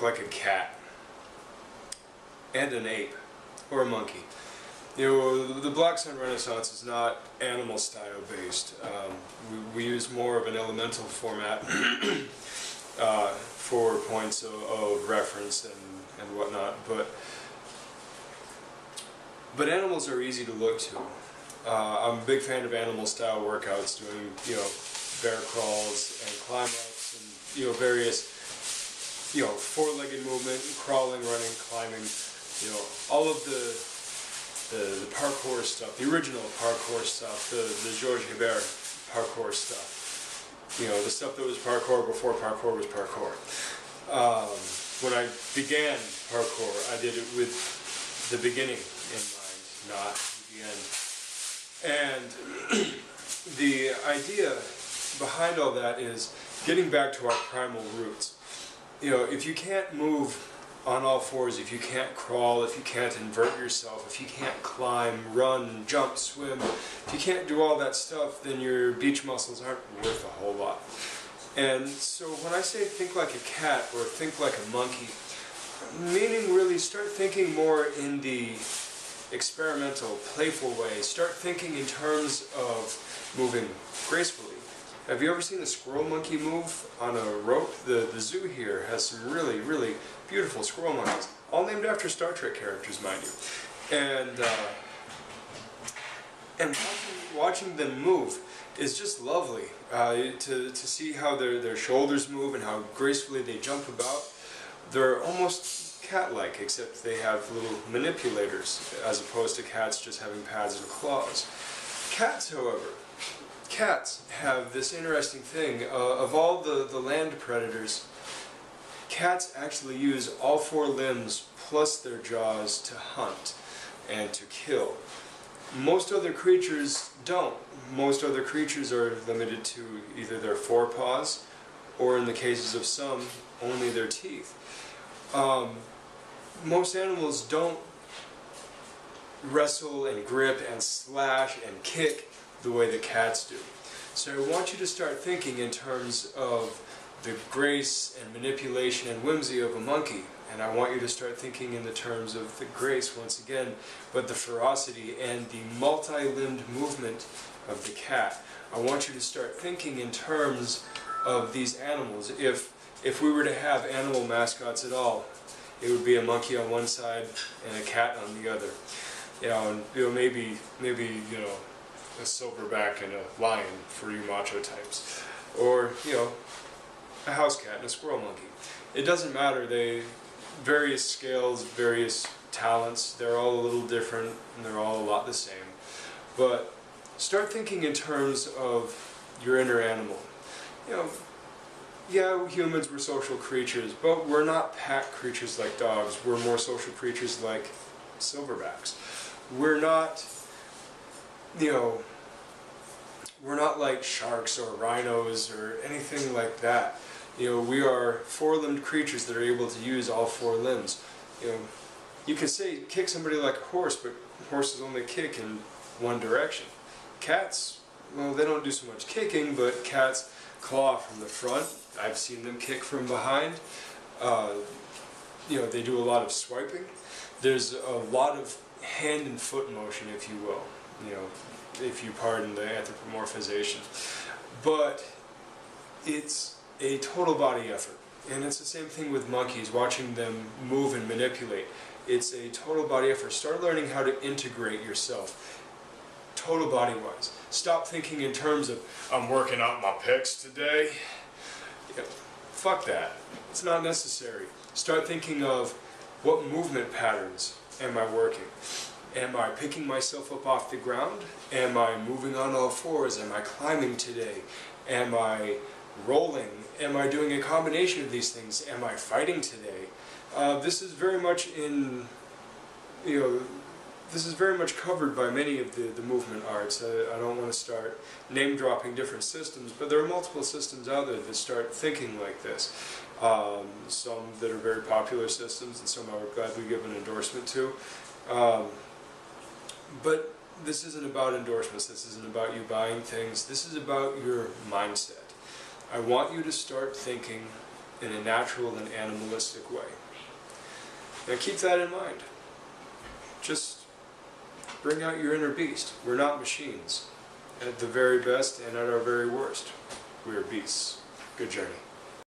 think like a cat and an ape or a monkey. You know, the Black Sun Renaissance is not animal style based. We use more of an elemental format for points of reference and whatnot, but animals are easy to look to. I'm a big fan of animal style workouts, doing, you know, bear crawls and climb ups and, you know, various, you know, four-legged movement, crawling, running, climbing, you know, all of the parkour stuff, the original parkour stuff, the George Hebert parkour stuff, you know, the stuff that was parkour before parkour was parkour. When I began parkour, I did it with the beginning in mind, not the end. And the idea behind all that is getting back to our primal roots. You know, if you can't move on all fours, if you can't crawl, if you can't invert yourself, if you can't climb, run, jump, swim, if you can't do all that stuff, then your beach muscles aren't worth a whole lot. And so when I say think like a cat or think like a monkey, meaning really start thinking more in the experimental, playful way. Start thinking in terms of moving gracefully. Have you ever seen a squirrel monkey move on a rope? The zoo here has some really, really beautiful squirrel monkeys, all named after Star Trek characters, mind you. And watching them move is just lovely. To see how their shoulders move and how gracefully they jump about. They're almost cat-like, except they have little manipulators, as opposed to cats just having pads and claws. Cats, however, cats have this interesting thing. Of all the land predators, cats actually use all four limbs plus their jaws to hunt and to kill. Most other creatures don't. Most other creatures are limited to either their forepaws, or in the cases of some, only their teeth. Most animals don't wrestle and grip and slash and kick the way that cats do. So I want you to start thinking in terms of the grace and manipulation and whimsy of a monkey, and I want you to start thinking in the terms of the grace once again, but the ferocity and the multi-limbed movement of the cat. I want you to start thinking in terms of these animals. If we were to have animal mascots at all, it would be a monkey on one side and a cat on the other. You know, and maybe you know, a silverback and a lion for you macho types, or you know, a house cat and a squirrel monkey. It doesn't matter. They various scales, various talents. They're all a little different, and they're all a lot the same. But start thinking in terms of your inner animal. You know, yeah, humans, we're social creatures, but we're not pack creatures like dogs. We're more social creatures like silverbacks. We're not, you know, we're not like sharks or rhinos or anything like that. You know, we are four-limbed creatures that are able to use all four limbs. You know, you could say kick somebody like a horse, but horses only kick in one direction. Cats, well, they don't do so much kicking, but cats claw from the front. I've seen them kick from behind. You know, they do a lot of swiping. There's a lot of hand and foot motion, if you will, you know, if you pardon the anthropomorphization. But it's a total body effort. And it's the same thing with monkeys, watching them move and manipulate. It's a total body effort. Start learning how to integrate yourself, total body-wise. Stop thinking in terms of, I'm working out my pecs today. You know, fuck that. It's not necessary. Start thinking of, what movement patterns am I working? Am I picking myself up off the ground? Am I moving on all fours? Am I climbing today? Am I rolling? Am I doing a combination of these things? Am I fighting today? This is very much in, you know, this is very much covered by many of the movement arts. I don't want to start name-dropping different systems, but there are multiple systems out there that start thinking like this. Some that are very popular systems, and some I would gladly give an endorsement to. But this isn't about endorsements. This isn't about you buying things. This is about your mindset. I want you to start thinking in a natural and animalistic way. Now keep that in mind. Just bring out your inner beast. We're not machines. At the very best and at our very worst, we are beasts. Good journey.